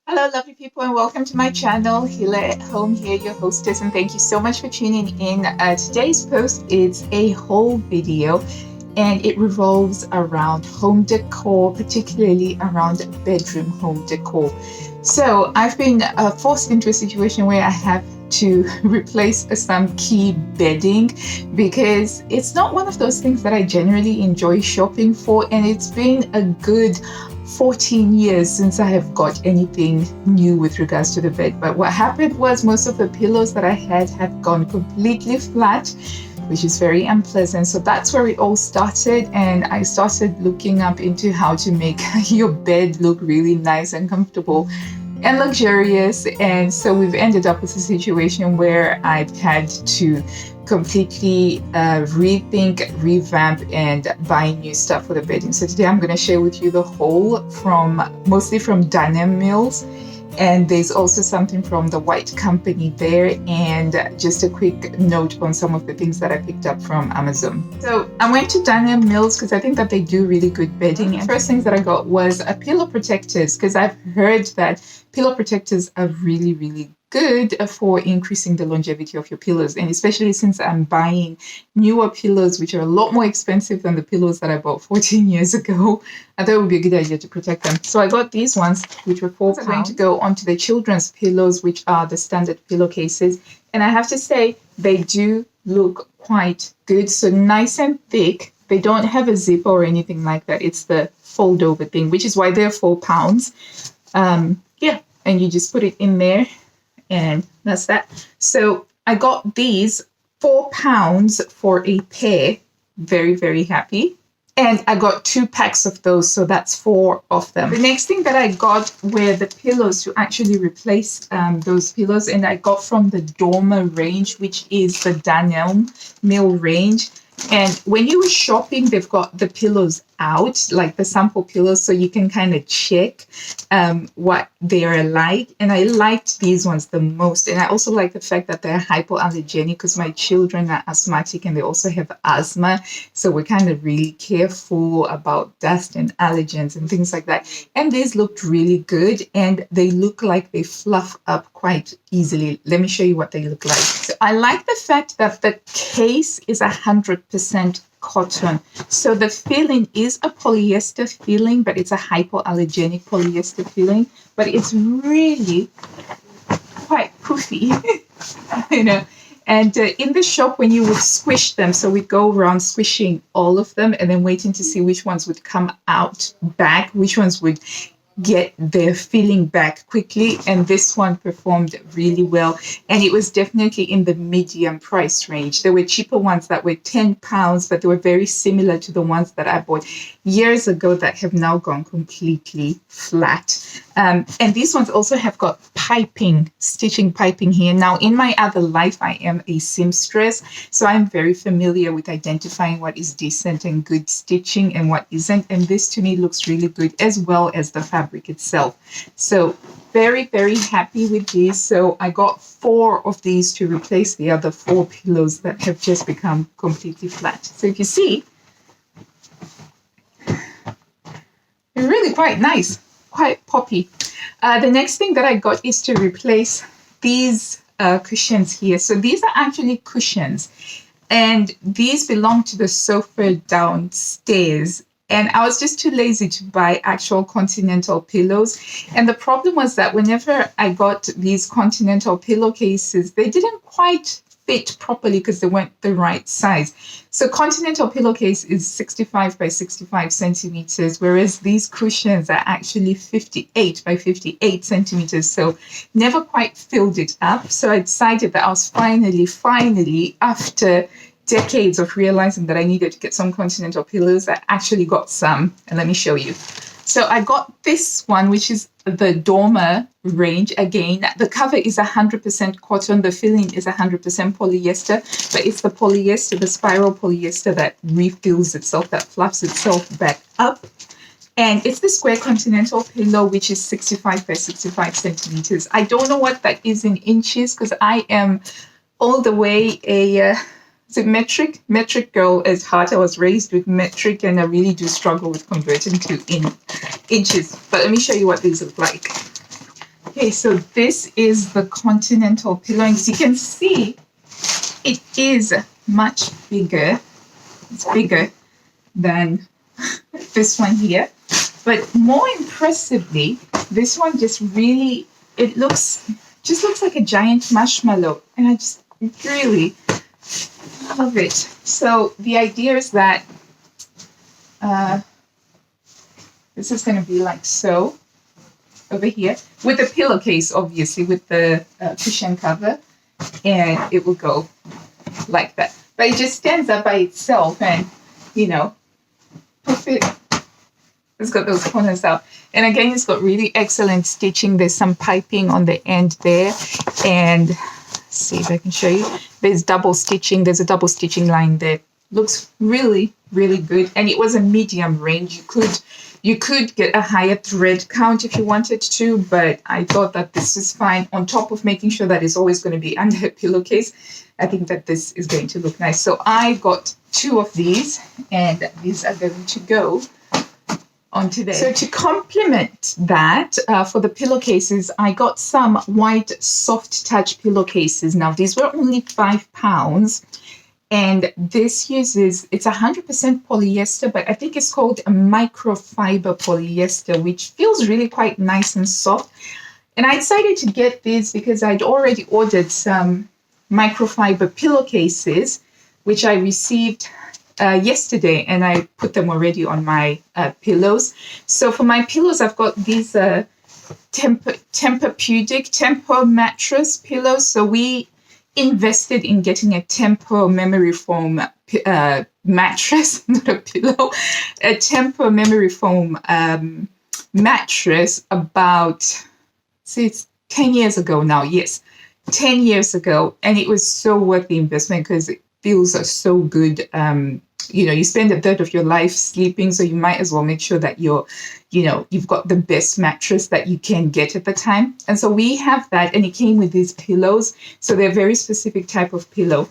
Hello, lovely people, and welcome to my channel, Hila at Home here, your hostess, and thank you so much for tuning in. Today's post is a whole video, and it revolves around home decor, particularly around bedroom home decor. So I've been forced into a situation where I have to replace some key bedding because it's not one of those things that I generally enjoy shopping for, and it's been a good 14 years since I have got anything new with regards to the bed. But what happened was most of the pillows that I had gone completely flat, which is very unpleasant. So that's where it all started. And I started looking up into how to make your bed look really nice and comfortable and luxurious. And so we've ended up with a situation where I've had to completely rethink, revamp, and buy new stuff for the bedding. So today I'm going to share with you the whole mostly from Dunelm Mills. And there's also something from the White Company there, and just a quick note on some of the things that I picked up from Amazon. So I went to Dunelm Mills because I think that they do really good bedding. And first things that I got was a pillow protectors, because I've heard that pillow protectors are really, really good for increasing the longevity of your pillows. And especially since I'm buying newer pillows, which are a lot more expensive than the pillows that I bought 14 years ago, I thought it would be a good idea to protect them. So I got these ones, which were £4. I'm going to go onto the children's pillows, which are the standard pillowcases. And I have to say, they do look quite good. So nice and thick. They don't have a zipper or anything like that. It's the fold over thing, which is why they're £4. Yeah, and you just put it in there, and that's that. So I got these £4 for a pair. Very, very happy. And I got 2 packs of those, so that's 4 of them. The next thing that I got were the pillows to actually replace those pillows, and I got from the Dormer range, which is the Dunelm Mill range. And when you were shopping, they've got the pillows out, like the sample pillows, so you can kind of check what they are like. And I liked these ones the most. And I also like the fact that they're hypoallergenic because my children are asthmatic and they also have asthma. So we're kind of really careful about dust and allergens and things like that. And these looked really good, and they look like they fluff up quite easily. Let me show you what they look like. So I like the fact that the case is 100% cotton. So the feeling is a polyester feeling, but it's a hypoallergenic polyester feeling. But it's really quite poofy, you know. And in the shop, when you would squish them, so we'd go around squishing all of them and then waiting to see which ones would come out back, which ones would get their feeling back quickly, and this one performed really well, and it was definitely in the medium price range. There were cheaper ones that were £10, but they were very similar to the ones that I bought years ago that have now gone completely flat. And these ones also have got stitching piping here. Now, in my other life, I am a seamstress, so I'm very familiar with identifying what is decent and good stitching and what isn't. And this to me looks really good, as well as the fabric itself. So very, very happy with these. So I got 4 of these to replace the other 4 pillows that have just become completely flat. So if you see, they're really quite nice, quite poppy. The next thing that I got is to replace these cushions here. So these are actually cushions, and these belong to the sofa downstairs. And I was just too lazy to buy actual continental pillows. And the problem was that whenever I got these continental pillowcases, they didn't quite fit properly because they weren't the right size. So continental pillowcase is 65 by 65 centimeters, whereas these cushions are actually 58 by 58 centimeters. So never quite filled it up. So I decided that I was finally, after decades of realizing that I needed to get some continental pillows, I actually got some, and let me show you. So I got this one, which is the Dormer range. Again, the cover is 100% cotton. The filling is 100% polyester, but it's the polyester, the spiral polyester, that refills itself, that fluffs itself back up. And it's the square continental pillow, which is 65 by 65 centimeters. I don't know what that is in inches because I am all the way a Is it metric? Metric girl at heart. I was raised with metric, and I really do struggle with converting to inches. But let me show you what these look like. Okay, so this is the continental pillow. And as you can see, it is much bigger. It's bigger than this one here. But more impressively, this one just really, it just looks like a giant marshmallow. And I just really love it. So the idea is that this is going to be like so over here with the pillowcase, obviously, with the cushion cover. And it will go like that. But it just stands up by itself and, you know, perfect. It's got those corners out. And again, it's got really excellent stitching. There's some piping on the end there. And let's see if I can show you. There's double stitching. There's a double stitching line there. Looks really, really good. And it was a medium range. You could get a higher thread count if you wanted to, but I thought that this is fine. On top of making sure that it's always going to be under a pillowcase, I think that this is going to look nice. So I got 2 of these, and these are going to go on today. So to complement that, for the pillowcases, I got some white soft touch pillowcases. Now, these were only £5. And this uses, it's 100% polyester, but I think it's called a microfiber polyester, which feels really quite nice and soft. And I decided to get these because I'd already ordered some microfiber pillowcases, which I received yesterday, and I put them already on my pillows. So for my pillows, I've got these Tempo mattress pillows. So we invested in getting a Tempo memory foam mattress, not a pillow, a Tempo memory foam mattress about, see, it's 10 years ago now. Yes, 10 years ago. And it was so worth the investment because it feels so good. You know, you spend a third of your life sleeping, so you might as well make sure that you've got the best mattress that you can get at the time. And so we have that, and it came with these pillows. So they're a very specific type of pillow,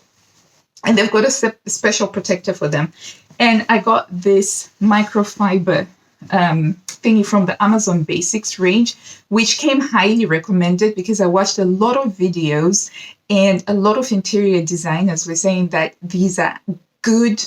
and they've got a special protector for them. And I got this microfiber thingy from the Amazon Basics range, which came highly recommended because I watched a lot of videos, and a lot of interior designers were saying that these are good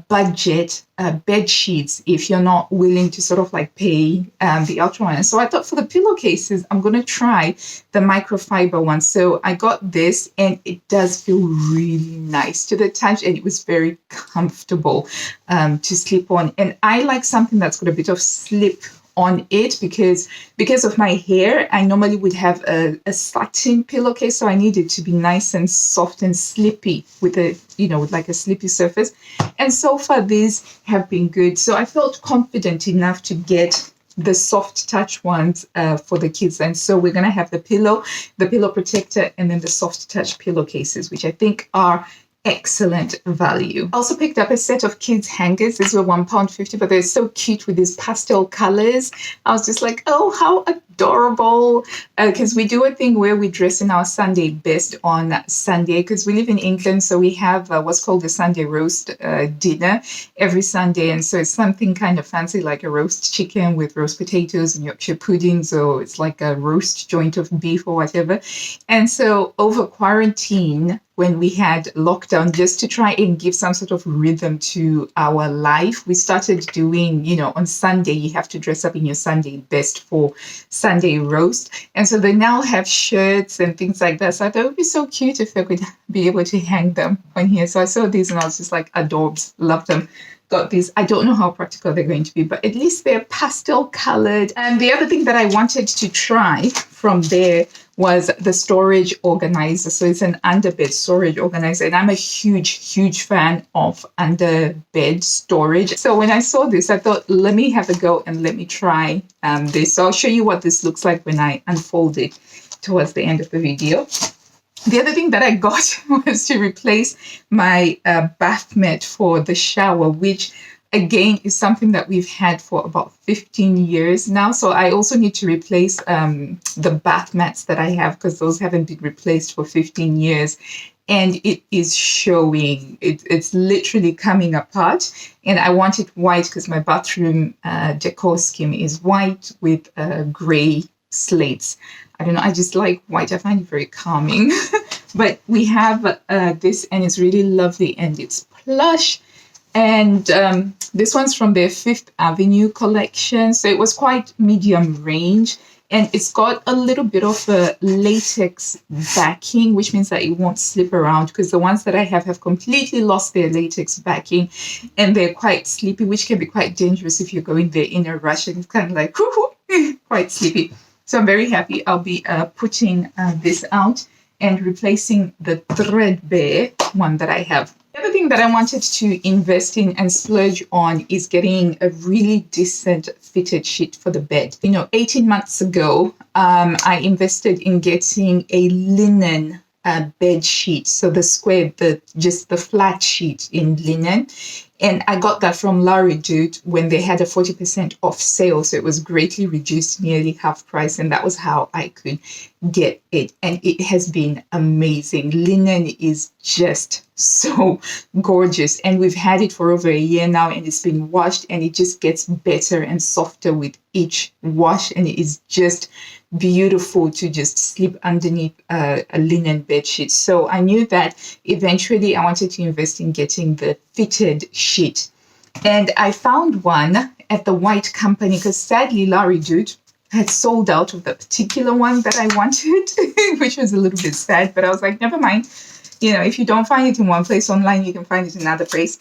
budget bed sheets if you're not willing to sort of like pay the ultra one. And so I thought for the pillowcases, I'm going to try the microfiber one. So I got this, and it does feel really nice to the touch, and it was very comfortable to sleep on. And I like something that's got a bit of slip on it because of my hair. I normally would have a satin pillowcase, so I need it to be nice and soft and slippy with with like a slippy surface. And so far these have been good, so I felt confident enough to get the soft touch ones for the kids. And so we're going to have the pillow protector, and then the soft touch pillowcases, which I think are excellent value. I also picked up a set of kids hangers. These were £1.50, but they're so cute with these pastel colors. I was just like, oh, how adorable. Because we do a thing where we dress in our Sunday best on Sunday, because we live in England. So we have what's called the Sunday roast dinner every Sunday. And so it's something kind of fancy, like a roast chicken with roast potatoes and Yorkshire pudding. So it's like a roast joint of beef or whatever. And so over quarantine, when we had lockdown, just to try and give some sort of rhythm to our life, we started doing, on Sunday, you have to dress up in your Sunday best for Sunday roast. And so they now have shirts and things like that. So I thought it would be so cute if I could be able to hang them on here. So I saw these and I was just like, adorbs, love them. Got these. I don't know how practical they're going to be, but at least they're pastel colored. And the other thing that I wanted to try from there was the storage organizer. So it's an underbed storage organizer, and I'm a huge fan of underbed storage. So when I saw this, I thought, let me have a go and let me try this. So I'll show you what this looks like when I unfold it towards the end of the video. The other thing that I got was to replace my bath mat for the shower, which again is something that we've had for about 15 years now. So I also need to replace the bath mats that I have, because those haven't been replaced for 15 years. And it is showing, it's literally coming apart. And I want it white because my bathroom decor scheme is white with gray slates. I don't know, I just like white. I find it very calming. But we have this, and it's really lovely, and it's plush. And this one's from their Fifth Avenue collection. So it was quite medium range. And it's got a little bit of a latex backing, which means that it won't slip around, because the ones that I have completely lost their latex backing, and they're quite sleepy, which can be quite dangerous if you're going there in a rush and it's kind of like quite sleepy. So I'm very happy. I'll be putting this out and replacing the threadbare one that I have. The other thing that I wanted to invest in and splurge on is getting a really decent fitted sheet for the bed. 18 months ago, I invested in getting a linen bed sheet. So just the flat sheet in linen. And I got that from La Redoute when they had a 40% off sale. So it was greatly reduced, nearly half price. And that was how I could get it. And it has been amazing. Linen is just so gorgeous. And we've had it for over a year now, and it's been washed, and it just gets better and softer with each wash. And it is just beautiful to just sleep underneath a linen bed sheet. So I knew that eventually I wanted to invest in getting the fitted sheet. And I found one at the White Company, because sadly La Redoute had sold out of the particular one that I wanted, which was a little bit sad, but I was like, never mind. If you don't find it in one place online, you can find it in another place.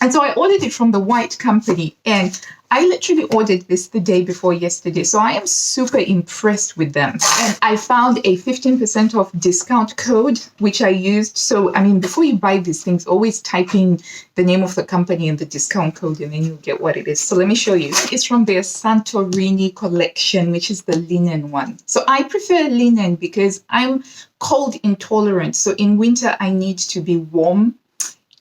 And so I ordered it from the White Company, and I literally ordered this the day before yesterday. So I am super impressed with them. And I found a 15% off discount code, which I used. So, before you buy these things, always type in the name of the company and the discount code, and then you'll get what it is. So let me show you. It's from their Santorini collection, which is the linen one. So I prefer linen because I'm cold intolerant. So in winter, I need to be warm.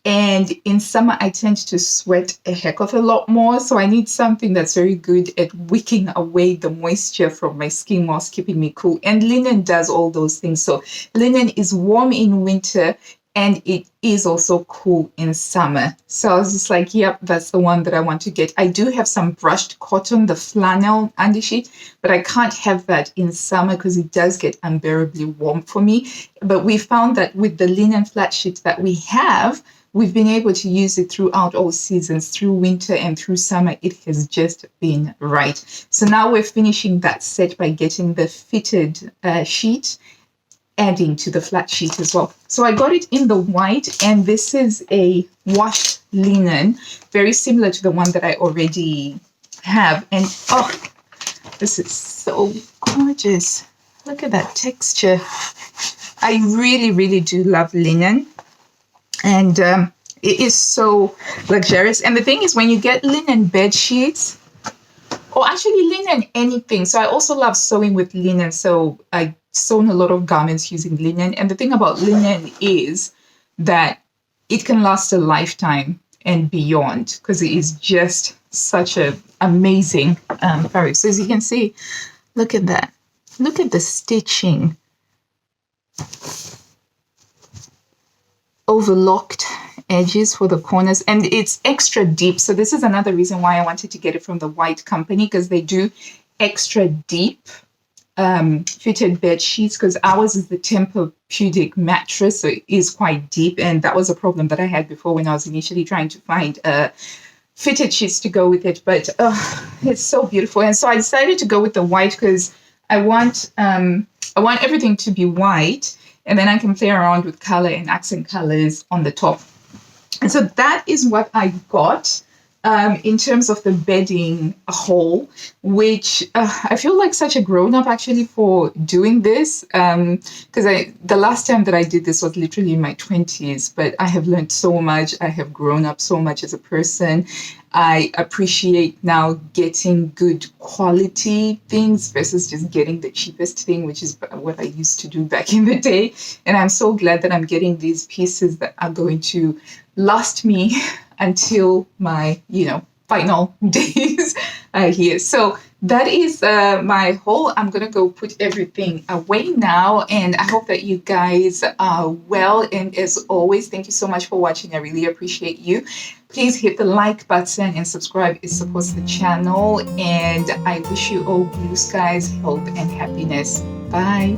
And in summer, I tend to sweat a heck of a lot more. So I need something that's very good at wicking away the moisture from my skin whilst keeping me cool. And linen does all those things. So linen is warm in winter, and it is also cool in summer. So I was just like, yep, that's the one that I want to get. I do have some brushed cotton, the flannel undersheet, but I can't have that in summer because it does get unbearably warm for me. But we found that with the linen flat sheet that we have, we've been able to use it throughout all seasons, through winter and through summer. It has just been right. So now we're finishing that set by getting the fitted sheet, adding to the flat sheet as well. So I got it in the white, and this is a washed linen, very similar to the one that I already have. And this is so gorgeous. Look at that texture. I really, really do love linen. And it is so luxurious. And the thing is, when you get linen bed sheets, or actually linen anything. So I also love sewing with linen. So I sewn a lot of garments using linen. And the thing about linen is that it can last a lifetime and beyond, because it is just such an amazing fabric. So as you can see, look at that. Look at the stitching. Overlocked edges for the corners, and it's extra deep. So this is another reason why I wanted to get it from the White Company, because they do extra deep fitted bed sheets, because ours is the Tempur-Pedic mattress, so it is quite deep, and that was a problem that I had before when I was initially trying to find fitted sheets to go with it. But it's so beautiful. And so I decided to go with the white because I want everything to be white, and then I can play around with color and accent colors on the top. And so that is what I got in terms of the bedding whole, which I feel like such a grown-up actually for doing this, because the last time that I did this was literally in my 20s, but I have learned so much. I have grown up so much as a person. I appreciate now getting good quality things versus just getting the cheapest thing, which is what I used to do back in the day. And I'm so glad that I'm getting these pieces that are going to last me until my, final days. here. So that is my haul. I'm gonna go put everything away now, and I hope that you guys are well. And as always, thank you so much for watching. I really appreciate you. Please hit the like button and subscribe. It supports the channel. And I wish you all blue skies, health, and happiness. Bye.